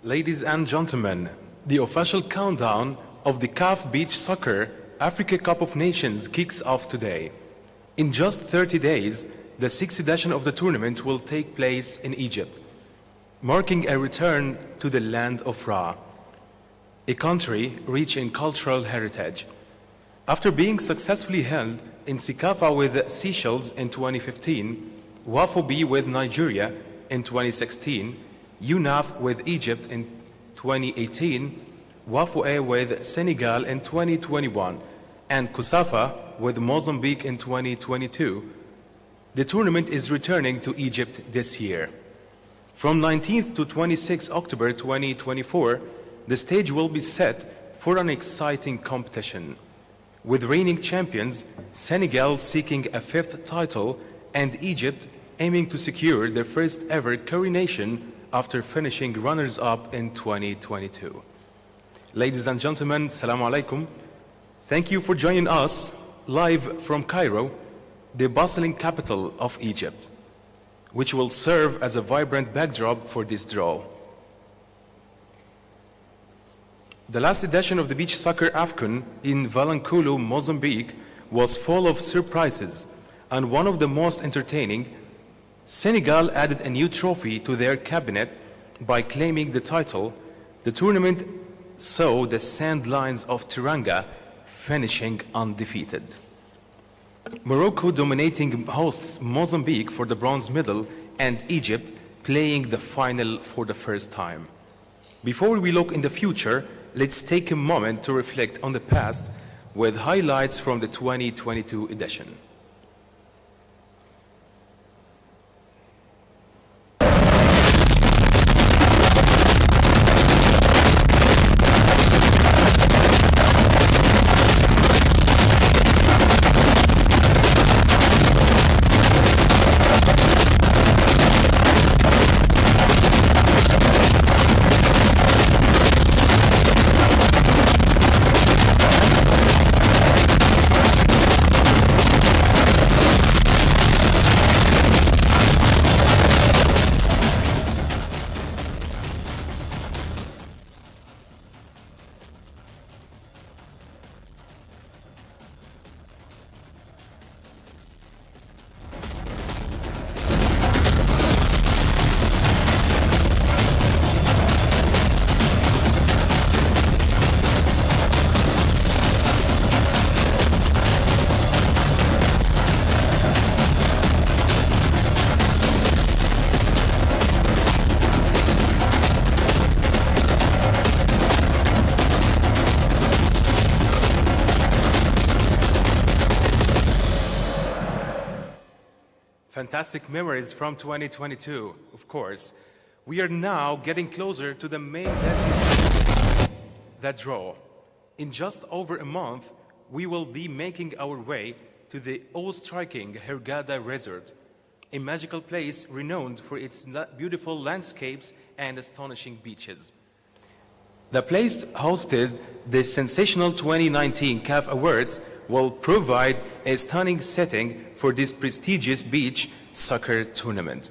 Ladies and gentlemen, the official countdown of the CAF Beach Soccer Africa Cup of Nations kicks off today. In just 30 days, the sixth edition of the tournament will take place in Egypt, marking a return to the land of Ra, a country rich in cultural heritage. After being successfully held in Sikafa with Seychelles in 2015, WAFO B with Nigeria in 2016, UNAF with Egypt in 2018, WAFO A with Senegal in 2021, and COSAFA with Mozambique in 2022, the tournament is returning to Egypt this year. From 19th to 26 October 2024, the stage will be set for an exciting competition, with reigning champions Senegal seeking a fifth title and Egypt aiming to secure their first ever coronation after finishing runners-up in 2022. Ladies and gentlemen, Assalamu alaikum. Thank you for joining us live from Cairo, the bustling capital of Egypt, which will serve as a vibrant backdrop for this draw. The last edition of the Beach Soccer AFCON in Valankulo, Mozambique, was full of surprises, and one of the most entertaining. Senegal added a new trophy to their cabinet by claiming the title. The tournament saw the Sand Lions of Teranga finishing undefeated. Morocco dominating hosts Mozambique for the bronze medal, and Egypt playing the final for the first time. Before we look in the future, let's take a moment to reflect on the past with highlights from the 2022 edition. Fantastic memories from 2022, of course. We are now getting closer to the main destination, that draw. In just over a month, we will be making our way to the awe-striking Hurghada Resort, a magical place renowned for its beautiful landscapes and astonishing beaches. The place hosted the sensational 2019 CAF Awards will provide a stunning setting for this prestigious beach soccer tournament.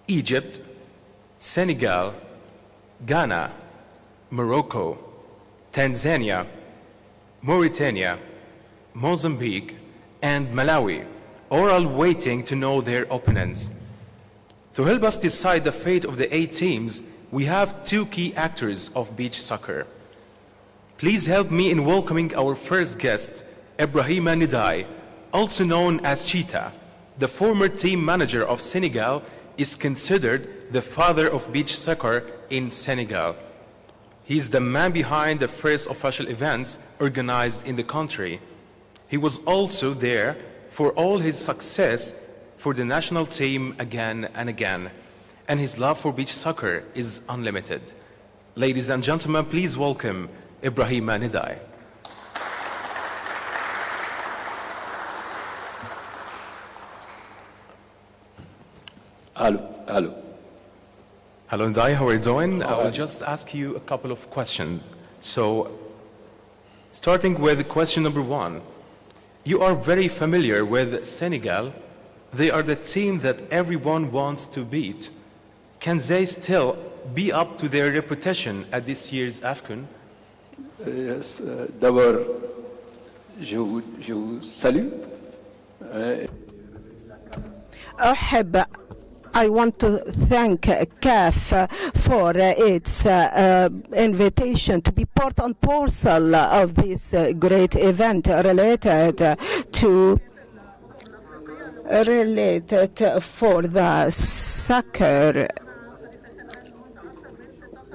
Egypt, Senegal, Ghana, Morocco, Tanzania, Mauritania, Mozambique, and Malawi are all waiting to know their opponents. To help us decide the fate of the 8 teams, we have 2 key actors of beach soccer. Please help me in welcoming our first guest, Ibrahima Nidai, also known as Cheetah. The former team manager of Senegal is considered the father of beach soccer in Senegal. He's the man behind the first official events organized in the country. He was also there for all his success for the national team again and again, and his love for beach soccer is unlimited. Ladies and gentlemen, please welcome Ibrahima Nidai. Hello. Hello, Nidai, how are you doing? I will just ask you a couple of questions. So, starting with question number 1. You are very familiar with Senegal. They are the team that everyone wants to beat. can they still be up to their reputation at this year's AFCON? Yes, d'abord, je vous salue. I want to thank CAF for its invitation to be part and parcel of this great event related for the soccer.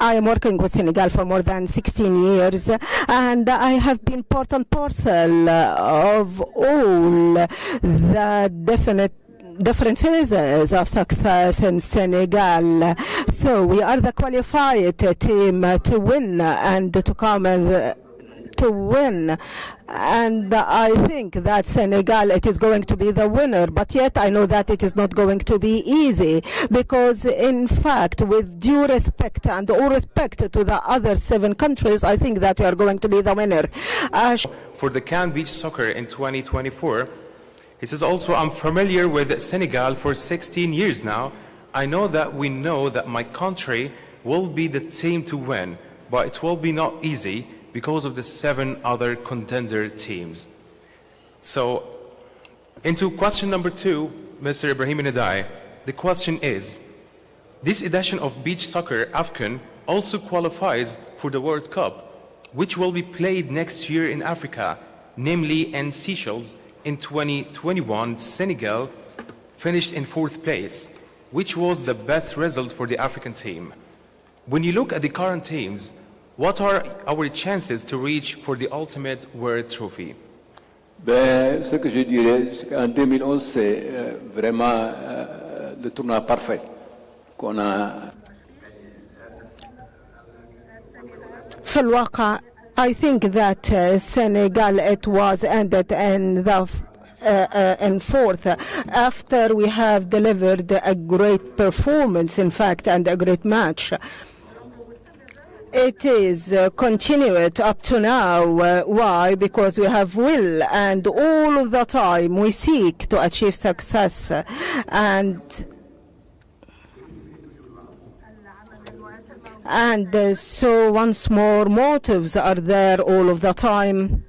I am working with Senegal for more than 16 years, and I have been part and parcel of all the different phases of success in Senegal. So we are the qualified team to win and to come to win. And I think that Senegal, it is going to be the winner, but yet I know that it is not going to be easy, because in fact, with due respect and all respect to the other 7 countries, I think that we are going to be the winner. For the CAN Beach Soccer in 2024, he says also, I'm familiar with Senegal for 16 years now. I know that my country will be the team to win, but it will be not easy because of the 7 other contender teams. So, into question number 2, Mr. Ibrahim Nadai, the question is, this edition of Beach Soccer AFCON also qualifies for the World Cup, which will be played next year in Africa, namely in Seychelles. In 2021, Senegal finished in 4th place, which was the best result for the African team. When you look at the current teams, what are our chances to reach for the ultimate world trophy? Ce que je dirais, c'est qu'en 2011, c'est vraiment le tournoi parfait qu'on a. في الواقع, I think that Senegal, it was ended in the in 4th after we have delivered a great performance, in fact, and a great match. It is continued up to now. Why? Because we have will, and all of the time we seek to achieve success. And so once more, motives are there all of the time.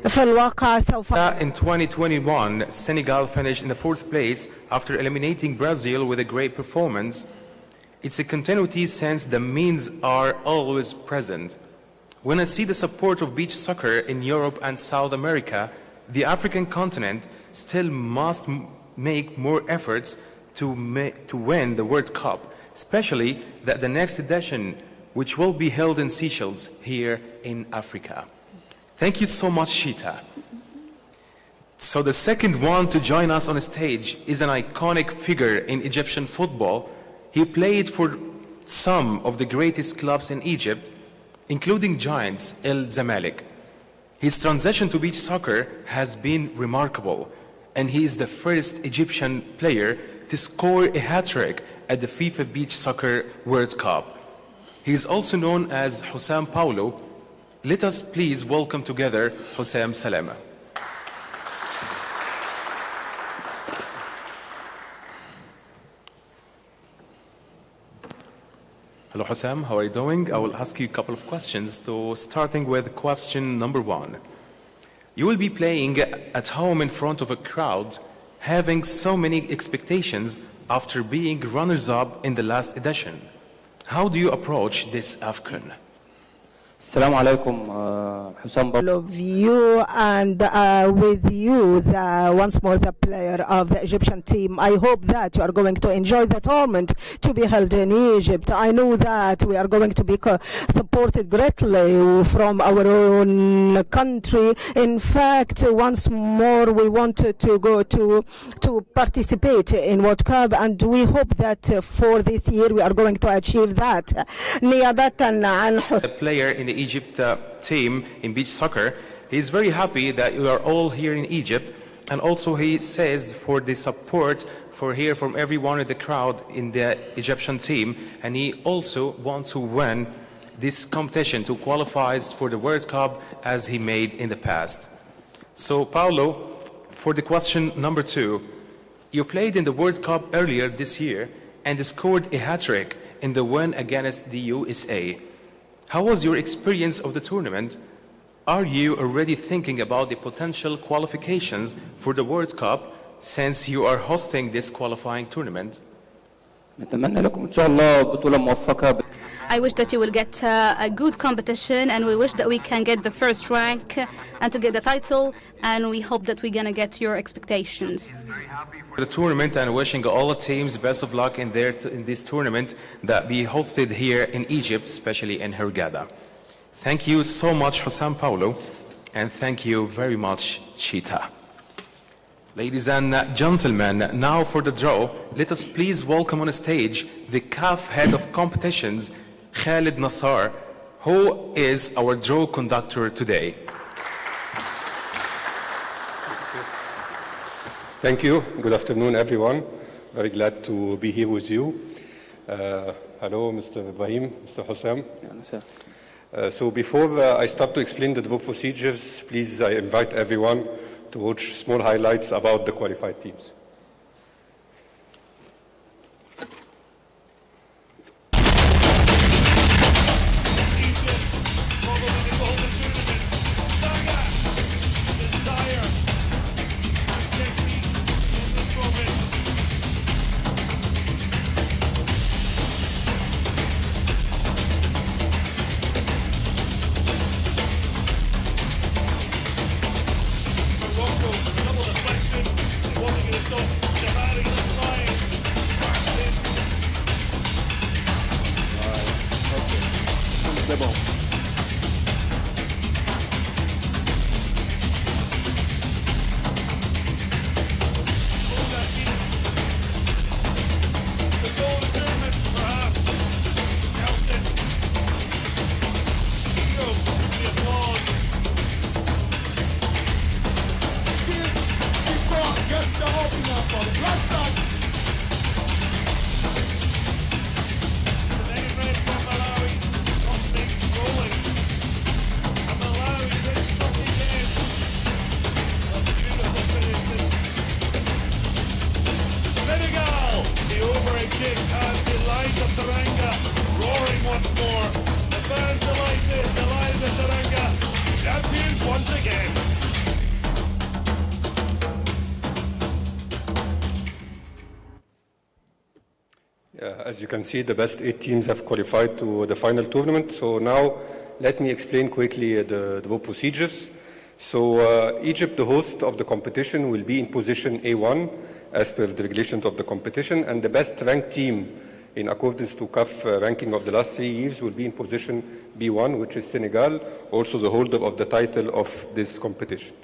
In 2021, Senegal finished in the 4th place after eliminating Brazil with a great performance. It's a continuity since the means are always present. When I see the support of beach soccer in Europe and South America, the African continent still must make more efforts to win the World Cup, especially that the next edition, which will be held in Seychelles here in Africa. Thank you so much, Sheeta. So the second one to join us on stage is an iconic figure in Egyptian football. He played for some of the greatest clubs in Egypt, including giants El Zamalek. His transition to beach soccer has been remarkable, and he is the first Egyptian player to score a hat-trick at the FIFA Beach Soccer World Cup. He is also known as Hossam Paulo. Let us please welcome together Hossam Salama. Hello Hossam, how are you doing? I will ask you a couple of questions, starting with question number 1. You will be playing at home in front of a crowd, having so many expectations after being runners-up in the last edition. How do you approach this AFCON? Assalamu alaikum, Hossam. All of you, and with you, once more the player of the Egyptian team. I hope that you are going to enjoy the tournament to be held in Egypt. I know that we are going to be supported greatly from our own country. In fact, once more we wanted to go to participate in World Cup, and we hope that for this year we are going to achieve that. The player in the Egypt team in beach soccer, he is very happy that you are all here in Egypt, and also he says for the support from everyone in the crowd in the Egyptian team, and he also wants to win this competition to qualify for the World Cup as he made in the past. So Paulo, for the question number 2, You played in the World Cup earlier this year and scored a hat-trick in the win against the USA. How was your experience of the tournament? Are you already thinking about the potential qualifications for the World Cup since you are hosting this qualifying tournament? نتمنى لكم إن شاء الله بطولة موفقة. I wish that you will get a good competition, and we wish that we can get the first rank and to get the title, and we hope that we're going to get your expectations. For the tournament, and wishing all the teams best of luck in this tournament that be hosted here in Egypt, especially in Hurghada. Thank you so much, Hussam Paulo, and thank you very much, Cheetah. Ladies and gentlemen, now for the draw, let us please welcome on stage the CAF head of competitions, Khalid Nassar, who is our draw conductor today. Thank you. Good afternoon, everyone. Very glad to be here with you. Hello, Mr. Ibrahim, Mr. Hussam. So before I start to explain the draw procedures, please I invite everyone to watch small highlights about the qualified teams. As you can see, the best 8 teams have qualified to the final tournament. So now let me explain quickly the draw procedures. So Egypt, the host of the competition, will be in position A1 as per the regulations of the competition, and the best ranked team in accordance to CAF ranking of the last 3 years will be in position B1, which is Senegal, also the holder of the title of this competition.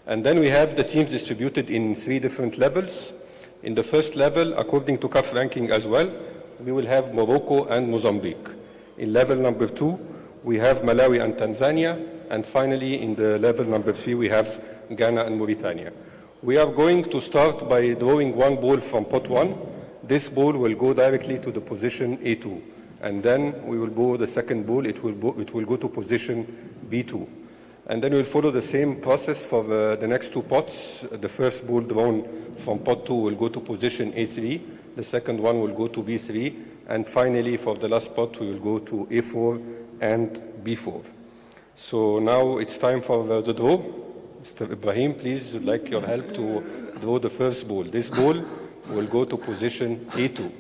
And then we have the teams distributed in 3 different levels. In the first level, according to CAF ranking as well, we will have Morocco and Mozambique. In level number 2, we have Malawi and Tanzania. And finally, in the level number 3, we have Ghana and Mauritania. We are going to start by drawing one ball from pot 1. This ball will go directly to the position A2. And then we will draw the second ball. It will go to position B2. And then we'll follow the same process for the next 2 pots. The first ball drawn from pot 2 will go to position A3. The second one will go to B3. And finally, for the last pot, we will go to A4 and B4. So now it's time for the draw. Mr. Ibrahim, please, would like your help to draw the first ball. This ball will go to position A2.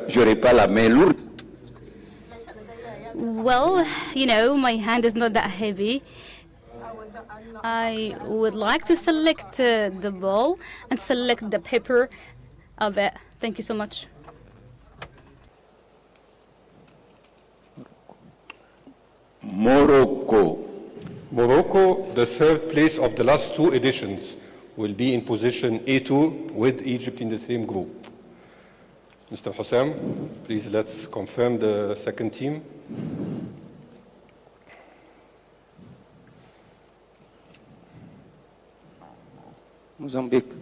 J'aurais pas la main lourde. Well, you know, my hand is not that heavy. I would like to select the ball and select the paper of it. Thank you so much. Morocco. Morocco, the third place of the last 2 editions, will be in position A2 with Egypt in the same group. Mr. Hussam, please let's confirm the second team. Mozambique.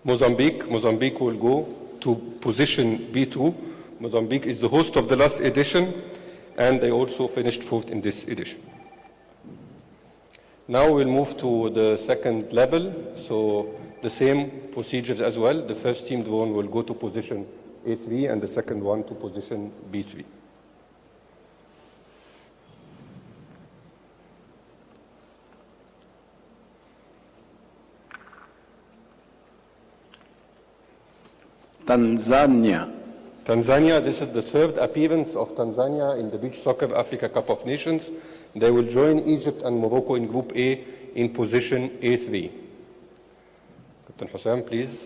Mozambique will go to position B2. Mozambique is the host of the last edition, and they also finished 4th in this edition. Now we'll move to the second level. So the same procedures as well. The first team drawn will go to position A3 and the second one to position B3. Tanzania. Tanzania, this is the third appearance of Tanzania in the Beach Soccer Africa Cup of Nations. They will join Egypt and Morocco in Group A in position A3. Captain Hussam, please.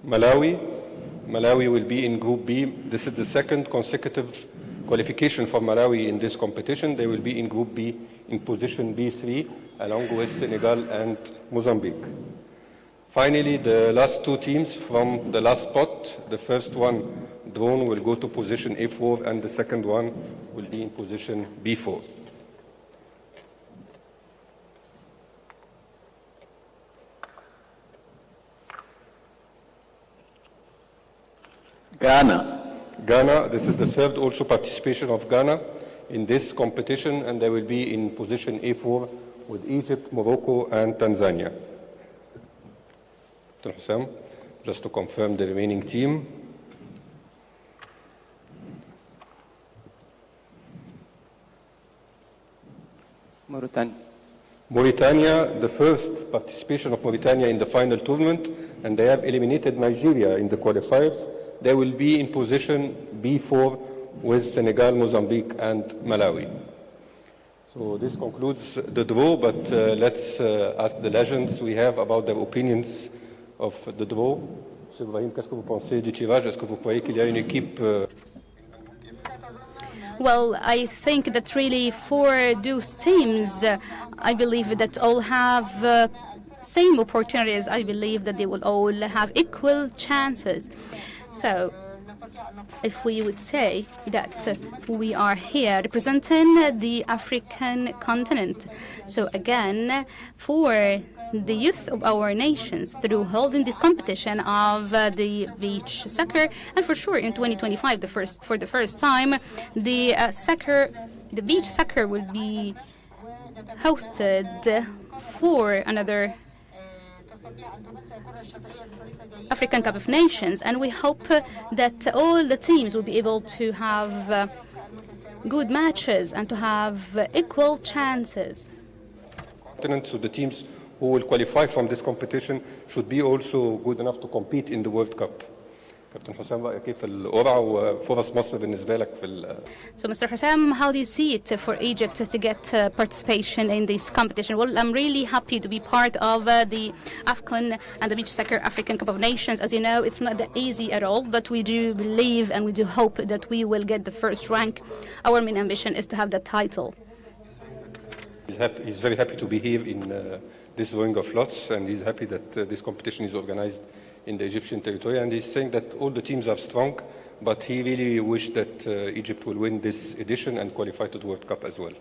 Malawi will be in Group B. This is the second consecutive qualification for Malawi in this competition. They will be in Group B in position B3, along with Senegal and Mozambique. Finally, the last two teams from the last spot, the first one drawn will go to position A4, and the second one will be in position B4. Ghana, this is the third also participation of Ghana in this competition, and they will be in position A4 with Egypt, Morocco, and Tanzania. Dr. Hussam, just to confirm the remaining team. Mauritania, the first participation of Mauritania in the final tournament, and they have eliminated Nigeria in the qualifiers. They will be in position B4 with Senegal, Mozambique, and Malawi. So this concludes the draw, but let's ask the legends we have about their opinions of the draw. Monsieur Ibrahim, qu'est-ce que vous pensez du tirage? Est-ce que vous croyez qu'il y a une équipe Well, I think that really for those teams, I believe that all have same opportunities. I believe that they will all have equal chances. So, if we would say that we are here representing the African continent, so again, for the youth of our nations through holding this competition of the beach soccer, and for sure in 2025, for the first time, the beach soccer will be hosted for another African Cup of Nations, and we hope that all the teams will be able to have good matches and to have equal chances. So the teams who will qualify from this competition should be also good enough to compete in the World Cup. Captain Hussam, كيف القرعة وفرص مصر بالنسبة لك في So, Mr. Hussam, how do you see it for Egypt to get participation in this competition? Well, I'm really happy to be part of the AFCON and the Beach Soccer African Cup of Nations. As you know, it's not that easy at all, but we do believe and we do hope that we will get the first rank. Our main ambition is to have that title. He's very happy to be here in this drawing of lots, and he's happy that this competition is organized in the Egyptian territory, and he's saying that all the teams are strong, but he really wished that Egypt will win this edition and qualify to the World Cup as well.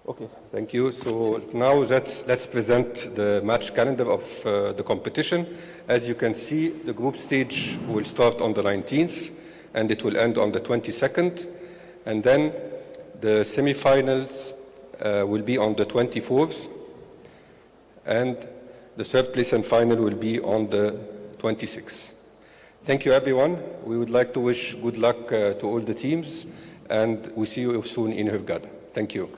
Okay, thank you. So now let's present the match calendar of the competition. As you can see, the group stage will start on the 19th, and it will end on the 22nd, and then the semifinals will be on the 24th, and the third place and final will be on the 26th. Thank you, everyone. We would like to wish good luck to all the teams, and we see you soon in Hurghada. Thank you.